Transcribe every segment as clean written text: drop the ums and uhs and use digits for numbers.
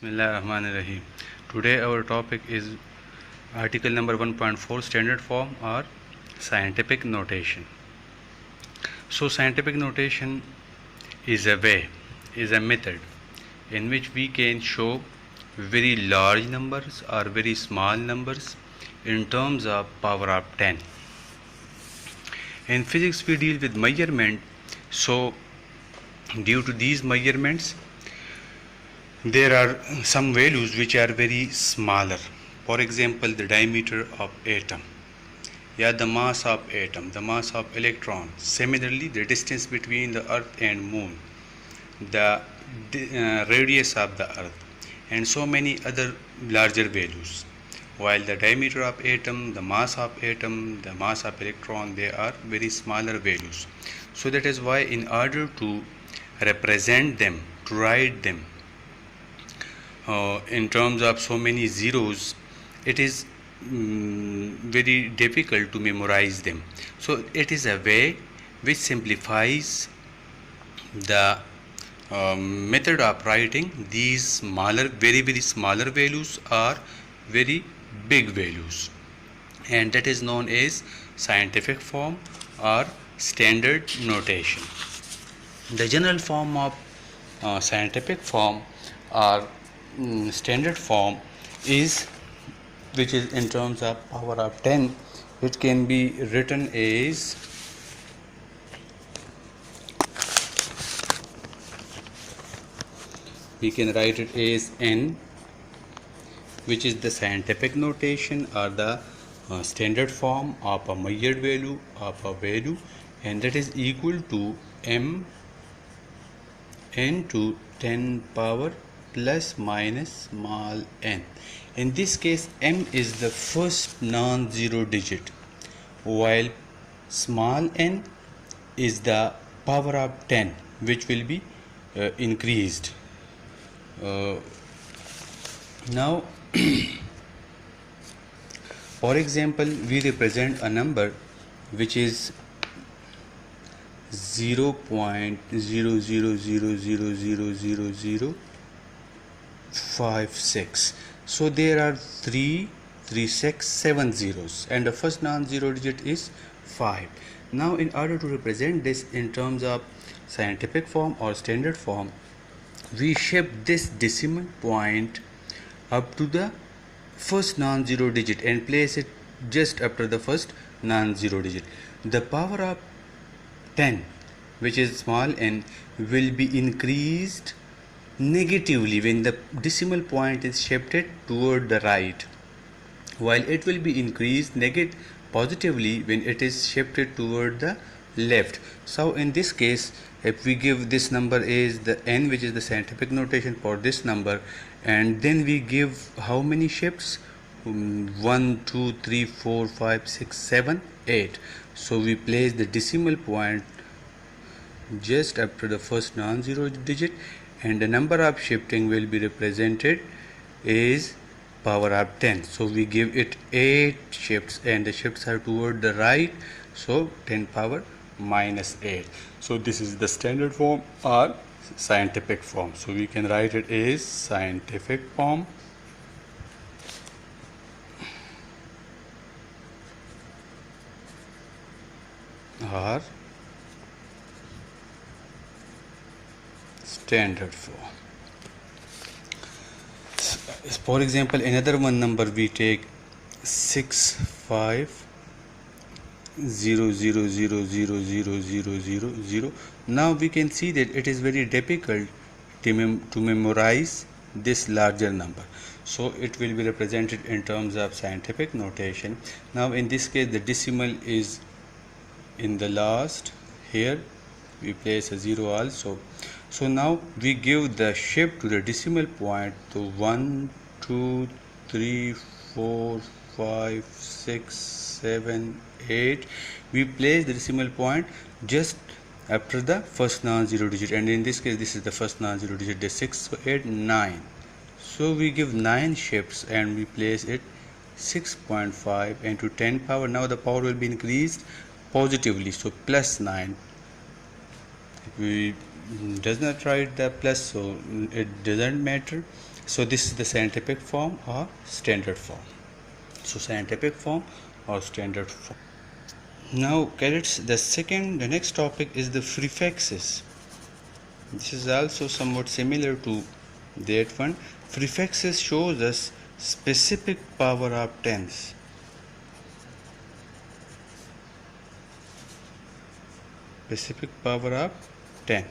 Bismillahirrahmanirrahim. Today our topic is article number 1.4 standard form or scientific notation. So scientific notation is a method in which we can show very large numbers or very small numbers in terms of power of 10. In physics we deal with measurement, so due to these measurements there are some values which are very smaller. For example, the diameter of atom, the mass of atom, the mass of electron. Similarly, the distance between the earth and moon, the radius of the earth, and so many other larger values. While the diameter of atom, the mass of atom, the mass of electron, they are very smaller values. So that is why in order to represent them, to write them in terms of so many zeros, it is very difficult to memorize them. So it is a way which simplifies the method of writing these smaller, very smaller values or very big values, and that is known as scientific form or standard notation. The general form of scientific form or standard form is, which is in terms of power of 10, it can be written as we can write it as n, which is the scientific notation or the standard form of a measured value of a value, and that is equal to m n to 10 power plus minus small n. In this case, m is the first non-zero digit, while small n is the power of 10, which will be increased. Now, for example, we represent a number which is 0.00000056. So there are 7 zeros, and the first non-zero digit is 5. Now, in order to represent this in terms of scientific form or standard form, we shift this decimal point up to the first non-zero digit and place it just after the first non-zero digit. The power of 10, which is small n, will be increased negatively when the decimal point is shifted toward the right, while it will be increased positively when it is shifted toward the left. So in this case, if we give this number as the n, which is the scientific notation for this number, and then we give how many shifts? 1, 2, 3, 4, 5, 6, 7, 8. So we place the decimal point just after the first non-zero digit, and the number of shifting will be represented as power of 10. So we give it 8 shifts, and the shifts are toward the right, so 10 power minus 8. So this is the standard form or scientific form. So we can write it as scientific form or standard form. For example, another one number we take 650000000. Now we can see that it is very difficult to memorize this larger number, so it will be represented in terms of scientific notation. Now in this case, the decimal is in the last, here we place a 0 also. So now we give the shift to the decimal point to 1, 2, 3, 4, 5, 6, 7, 8. We place the decimal point just after the first non-zero digit, and in this case this is the first non-zero digit, the 6, so 8, 9. So we give 9 shifts and we place it 6.5 into 10 power. Now the power will be increased positively, so plus 9. We does not write the plus, so it doesn't matter. So this is the scientific form or standard form. So scientific form or standard form. Now cadets, the next topic is the prefixes. This is also somewhat similar to that one. Prefixes shows us specific power of tens. Specific power of 10.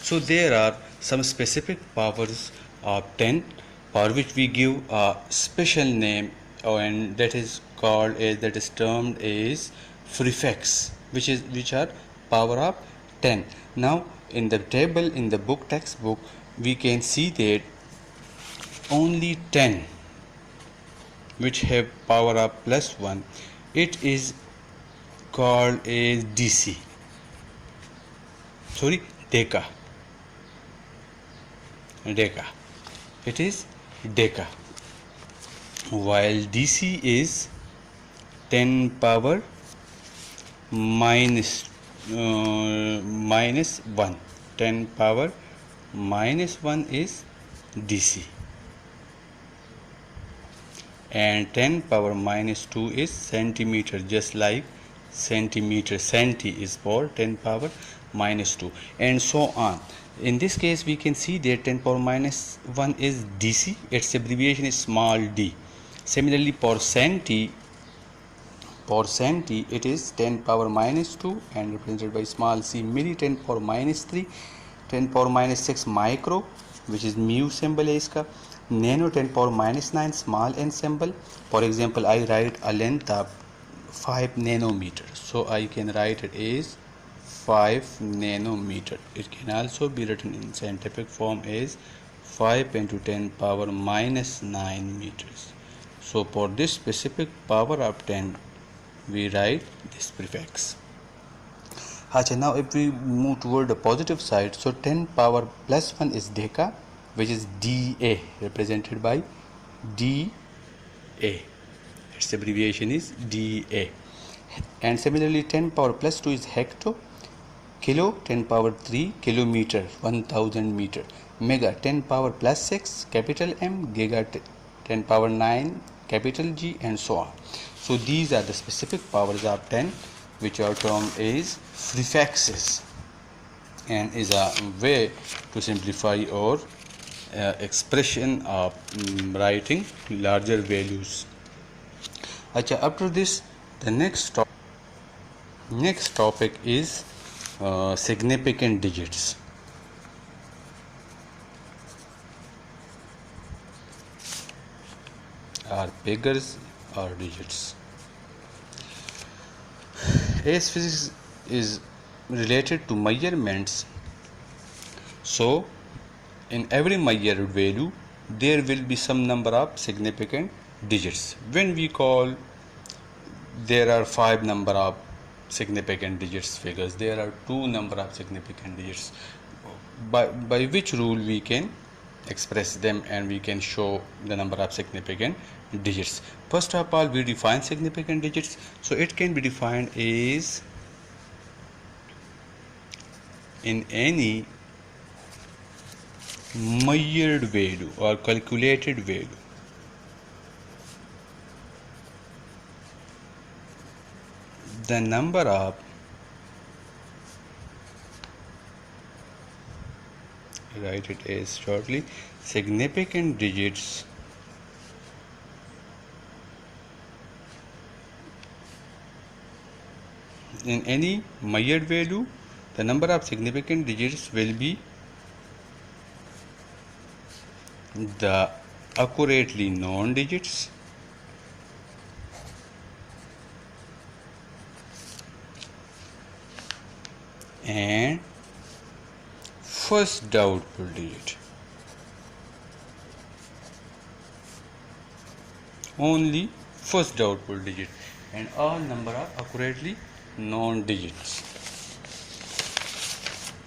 So there are some specific powers of 10 for which we give a special name, and that is called as, that is termed as prefix, which are power of 10. Now in the table in the book textbook we can see that only 10 which have power of plus 1, it is called as DC. Sorry, Deca. It is Deca. While DC is 10 power minus 1. 10 power minus 1 is DC. And 10 power minus 2 is centimeter, just like centimeter. Centi is for 10 power minus 2, and so on. In this case we can see that 10 power minus 1 is DC, its abbreviation is small d. Similarly for centi it is 10 power minus 2 and represented by small c. Milli 10 power minus 3, 10 power minus 6 micro, which is mu symbol है इसका. Nano 10 power minus 9 small n symbol. For example, I write a length of 5 nanometer, so I can write it as 5 nanometer. It can also be written in scientific form as 5 into 10 power minus 9 meters. So for this specific power of 10 we write this prefix. Now if we move toward the positive side, so 10 power plus 1 is Deca, which is DA, represented by DA. Its abbreviation is DA. And similarly 10 power plus 2 is Hecto. Kilo 10 power 3, kilometer 1000 meter. Mega 10 power plus 6, capital M. Giga 10 power 9, capital G, and so on. So these are the specific powers of 10, which are termed as prefixes, and is a way to simplify or expression of writing larger values. After this, the next topic is significant digits. Are figures or digits. As physics is related to measurements, so in every measured value there will be some number of significant digits. When we call, there are 5 number of significant digits figures, there are 2 number of significant digits, by which rule we can express them and we can show the number of significant digits. First of all, we define significant digits. So it can be defined as in any measured value or calculated value the number of write it as shortly significant digits in any measured value, the number of significant digits will be the accurately known digits and first doubtful digit. Only first doubtful digit, and all number of accurately known digits.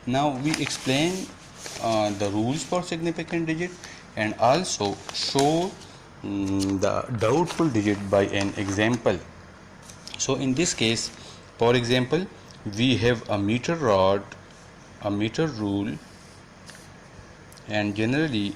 Now we explain the rules for significant digit and also show the doubtful digit by an example. So in this case, for example, we have a meter rod, a meter rule and generally